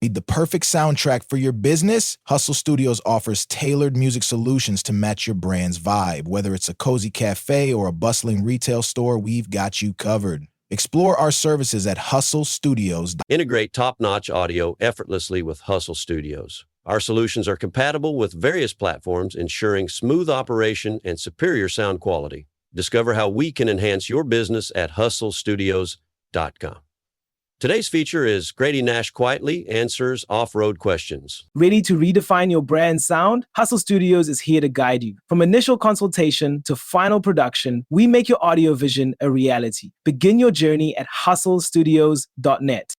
Need the perfect soundtrack for your business? Hustle Studios offers tailored music solutions to match your brand's vibe. Whether it's a cozy cafe or a bustling retail store, we've got you covered. Explore our services at Hustle Studios. Integrate top-notch audio effortlessly with Hustle Studios. Our solutions are compatible with various platforms, ensuring smooth operation and superior sound quality. Discover how we can enhance your business at hustlestudios.com. Today's feature is Grady Nash Quietly Answers Off-Road Questions. Ready to redefine your brand sound? Hustle Studios is here to guide you. From initial consultation to final production, we make your audio vision a reality. Begin your journey at hustlestudios.net.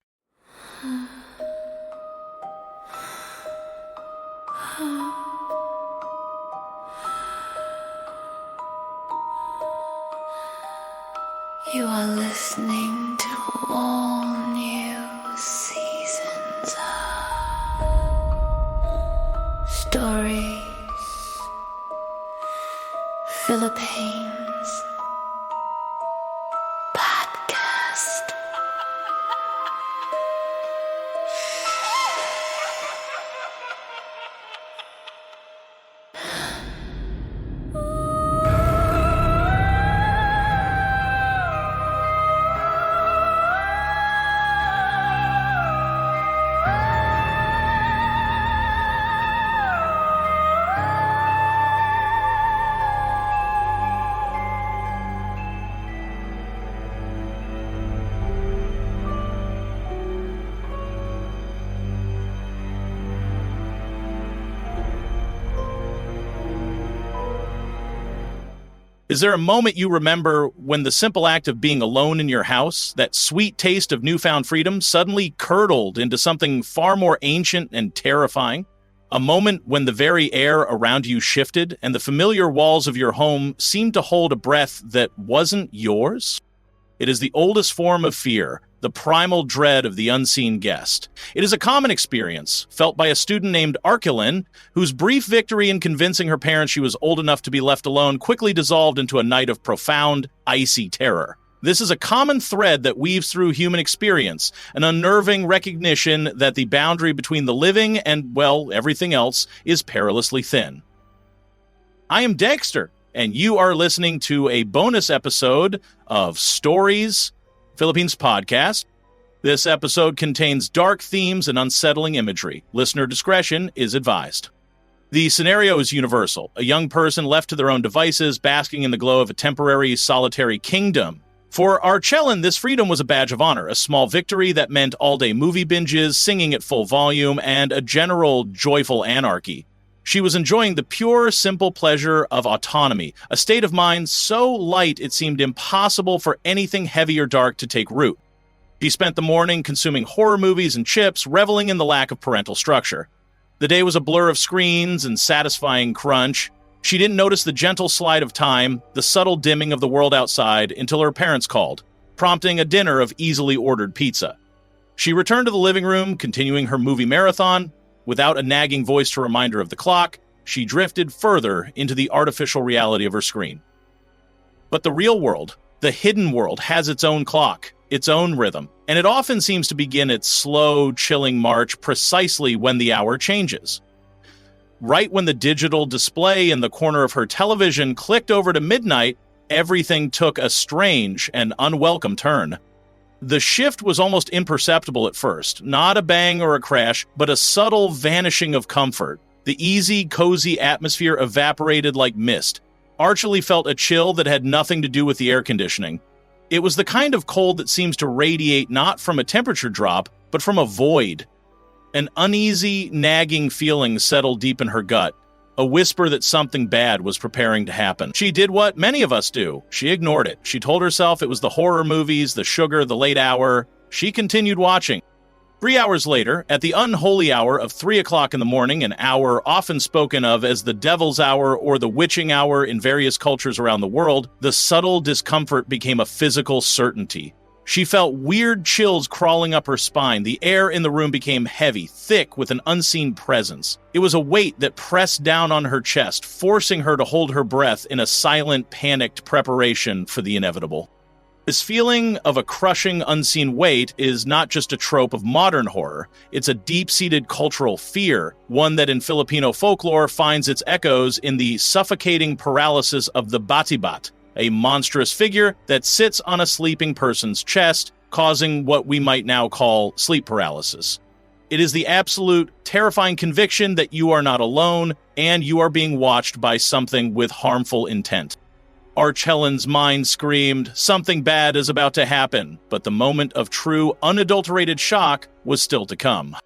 You are listening to all new seasons of Stories Philippines podcast. Is there a moment you remember when the simple act of being alone in your house, that sweet taste of newfound freedom, suddenly curdled into something far more ancient and terrifying? A moment when the very air around you shifted and the familiar walls of your home seemed to hold a breath that wasn't yours? It is the oldest form of fear, the primal dread of the unseen guest. It is a common experience felt by a student named Arkelin, whose brief victory in convincing her parents she was old enough to be left alone quickly dissolved into a night of profound, icy terror. This is a common thread that weaves through human experience, an unnerving recognition that the boundary between the living and, well, everything else is perilously thin. I am Dexter, and you are listening to a bonus episode of Stories Philippines podcast. This episode contains dark themes and unsettling imagery. Listener discretion is advised. The scenario is universal. A young person left to their own devices, basking in the glow of a temporary solitary kingdom. For Archelin, this freedom was a badge of honor, a small victory that meant all-day movie binges, singing at full volume, and a general joyful anarchy. She was enjoying the pure, simple pleasure of autonomy, a state of mind so light it seemed impossible for anything heavy or dark to take root. She spent the morning consuming horror movies and chips, reveling in the lack of parental structure. The day was a blur of screens and satisfying crunch. She didn't notice the gentle slide of time, the subtle dimming of the world outside, until her parents called, prompting a dinner of easily ordered pizza. She returned to the living room, continuing her movie marathon. Without a nagging voice to remind her of the clock, she drifted further into the artificial reality of her screen. But the real world, the hidden world, has its own clock, its own rhythm, and it often seems to begin its slow, chilling march precisely when the hour changes. Right when the digital display in the corner of her television clicked over to midnight, everything took a strange and unwelcome turn. The shift was almost imperceptible at first, not a bang or a crash, but a subtle vanishing of comfort. The easy, cozy atmosphere evaporated like mist. Archely felt a chill that had nothing to do with the air conditioning. It was the kind of cold that seems to radiate not from a temperature drop, but from a void. An uneasy, nagging feeling settled deep in her gut, a whisper that something bad was preparing to happen. She did what many of us do. She ignored it. She told herself it was the horror movies, the sugar, the late hour. She continued watching. 3 hours later, at the unholy hour of 3 o'clock in the morning, an hour often spoken of as the devil's hour or the witching hour in various cultures around the world, the subtle discomfort became a physical certainty. She felt weird chills crawling up her spine. The air in the room became heavy, thick with an unseen presence. It was a weight that pressed down on her chest, forcing her to hold her breath in a silent, panicked preparation for the inevitable. This feeling of a crushing unseen weight is not just a trope of modern horror. It's a deep-seated cultural fear, one that in Filipino folklore finds its echoes in the suffocating paralysis of the Batibat, a monstrous figure that sits on a sleeping person's chest, causing what we might now call sleep paralysis. It is the absolute terrifying conviction that you are not alone and you are being watched by something with harmful intent. Archelin's mind screamed, something bad is about to happen, but the moment of true, unadulterated shock was still to come.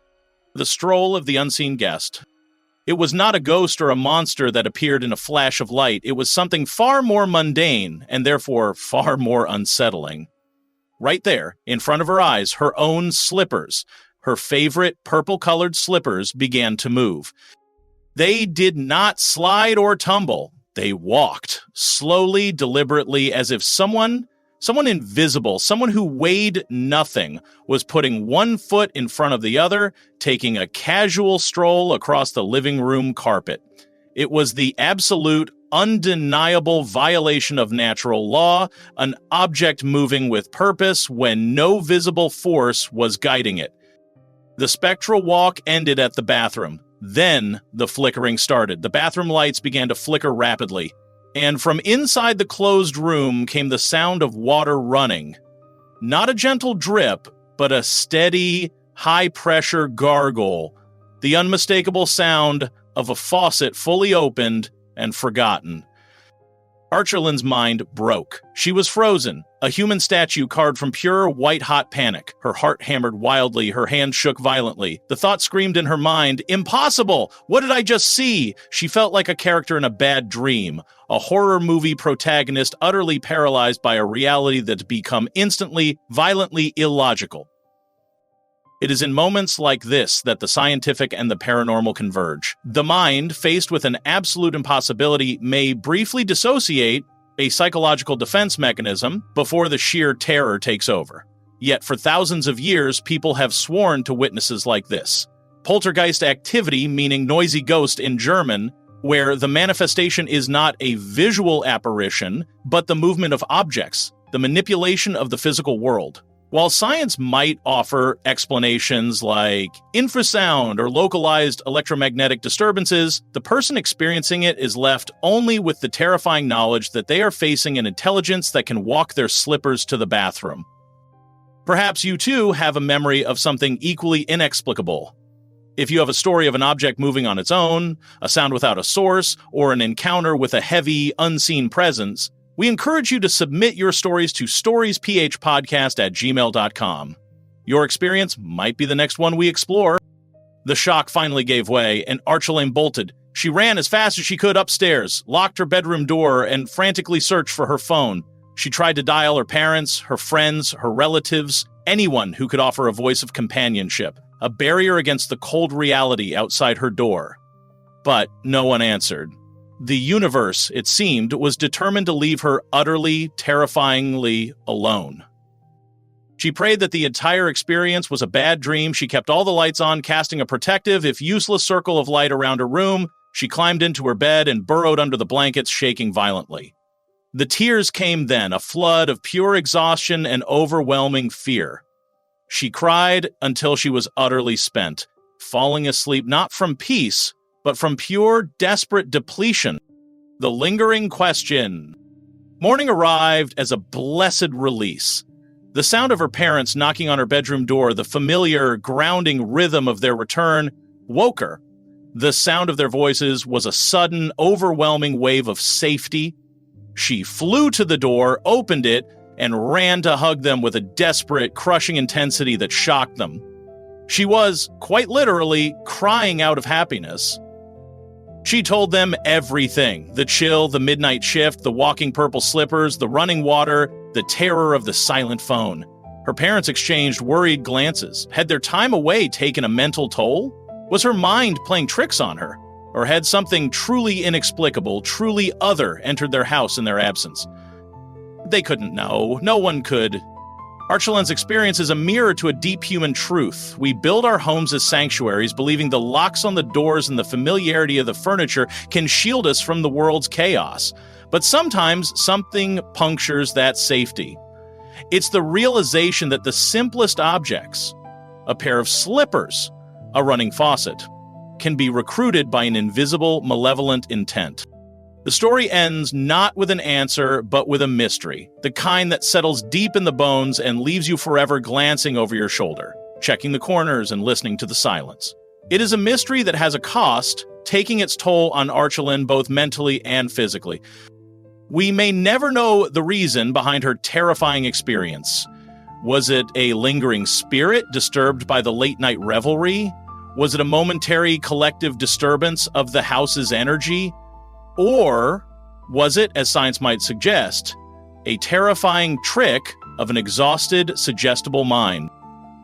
The stroll of the unseen guest. It was not a ghost or a monster that appeared in a flash of light. It was something far more mundane, and therefore far more unsettling. Right there, in front of her eyes, her own slippers, her favorite purple-colored slippers, began to move. They did not slide or tumble. They walked, slowly, deliberately, as if someone invisible, someone who weighed nothing, was putting one foot in front of the other, taking a casual stroll across the living room carpet. It was the absolute, undeniable violation of natural law, an object moving with purpose when no visible force was guiding it. The spectral walk ended at the bathroom. Then the flickering started. The bathroom lights began to flicker rapidly. And from inside the closed room came the sound of water running. Not a gentle drip, but a steady, high-pressure gargle. The unmistakable sound of a faucet fully opened and forgotten. Archelin's mind broke. She was frozen, a human statue carved from pure white-hot panic. Her heart hammered wildly, her hand shook violently. The thought screamed in her mind, "Impossible! What did I just see?" She felt like a character in a bad dream, a horror movie protagonist utterly paralyzed by a reality that's become instantly, violently illogical. It is in moments like this that the scientific and the paranormal converge. The mind, faced with an absolute impossibility, may briefly dissociate, a psychological defense mechanism, before the sheer terror takes over. Yet for thousands of years, people have sworn to witnesses like this. Poltergeist activity, meaning noisy ghost in German, where the manifestation is not a visual apparition, but the movement of objects, the manipulation of the physical world. While science might offer explanations like infrasound or localized electromagnetic disturbances, the person experiencing it is left only with the terrifying knowledge that they are facing an intelligence that can walk their slippers to the bathroom. Perhaps you too have a memory of something equally inexplicable. If you have a story of an object moving on its own, a sound without a source, or an encounter with a heavy, unseen presence, we encourage you to submit your stories to storiesphpodcast@gmail.com. Your experience might be the next one we explore. The shock finally gave way, and Archelin bolted. She ran as fast as she could upstairs, locked her bedroom door, and frantically searched for her phone. She tried to dial her parents, her friends, her relatives, anyone who could offer a voice of companionship, a barrier against the cold reality outside her door. But no one answered. The universe, it seemed, was determined to leave her utterly, terrifyingly alone. She prayed that the entire experience was a bad dream. She kept all the lights on, casting a protective, if useless, circle of light around her room. She climbed into her bed and burrowed under the blankets, shaking violently. The tears came then, a flood of pure exhaustion and overwhelming fear. She cried until she was utterly spent, falling asleep not from peace, but from pure, desperate depletion. The lingering question. Morning arrived as a blessed release. The sound of her parents knocking on her bedroom door, the familiar, grounding rhythm of their return, woke her. The sound of their voices was a sudden, overwhelming wave of safety. She flew to the door, opened it, and ran to hug them with a desperate, crushing intensity that shocked them. She was, quite literally, crying out of happiness. She told them everything. The chill, the midnight shift, the walking purple slippers, the running water, the terror of the silent phone. Her parents exchanged worried glances. Had their time away taken a mental toll? Was her mind playing tricks on her? Or had something truly inexplicable, truly other, entered their house in their absence? They couldn't know. No one could. Archelin's experience is a mirror to a deep human truth. We build our homes as sanctuaries, believing the locks on the doors and the familiarity of the furniture can shield us from the world's chaos. But sometimes something punctures that safety. It's the realization that the simplest objects, a pair of slippers, a running faucet, can be recruited by an invisible, malevolent intent. The story ends not with an answer, but with a mystery, the kind that settles deep in the bones and leaves you forever glancing over your shoulder, checking the corners and listening to the silence. It is a mystery that has a cost, taking its toll on Archelin both mentally and physically. We may never know the reason behind her terrifying experience. Was it a lingering spirit disturbed by the late-night revelry? Was it a momentary collective disturbance of the house's energy? Or was it, as science might suggest, a terrifying trick of an exhausted, suggestible mind?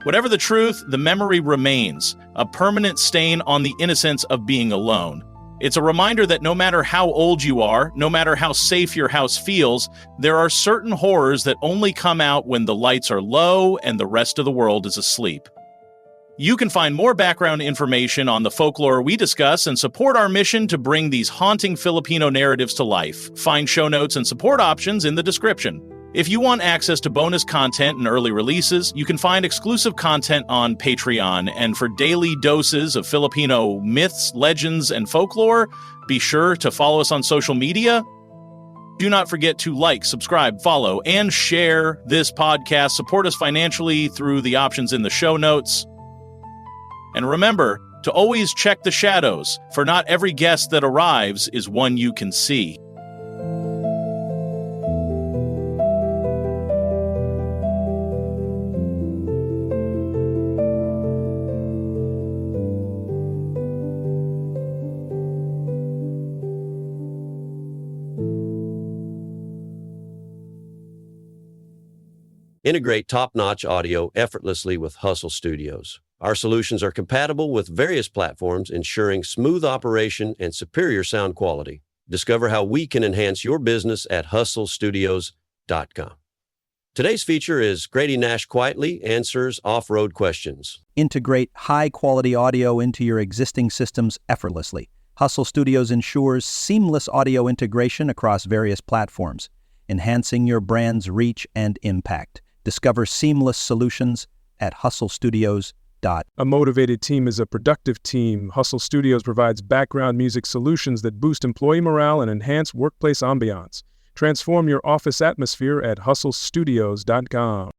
Whatever the truth, the memory remains, a permanent stain on the innocence of being alone. It's a reminder that no matter how old you are, no matter how safe your house feels, there are certain horrors that only come out when the lights are low and the rest of the world is asleep. You can find more background information on the folklore we discuss and support our mission to bring these haunting Filipino narratives to life. Find show notes and support options in the description. If you want access to bonus content and early releases, you can find exclusive content on Patreon, and for daily doses of Filipino myths, legends, and folklore, be sure to follow us on social media. Do not forget to like, subscribe, follow, and share this podcast. Support us financially through the options in the show notes. And remember to always check the shadows, for not every guest that arrives is one you can see. Integrate top-notch audio effortlessly with Hustle Studios. Our solutions are compatible with various platforms, ensuring smooth operation and superior sound quality. Discover how we can enhance your business at hustlestudios.com. Today's feature is Grady Nash Quietly Answers Off-Road Questions. Integrate high-quality audio into your existing systems effortlessly. Hustle Studios ensures seamless audio integration across various platforms, enhancing your brand's reach and impact. Discover seamless solutions at hustlestudios.com. A motivated team is a productive team. Hustle Studios provides background music solutions that boost employee morale and enhance workplace ambiance. Transform your office atmosphere at hustlestudios.com.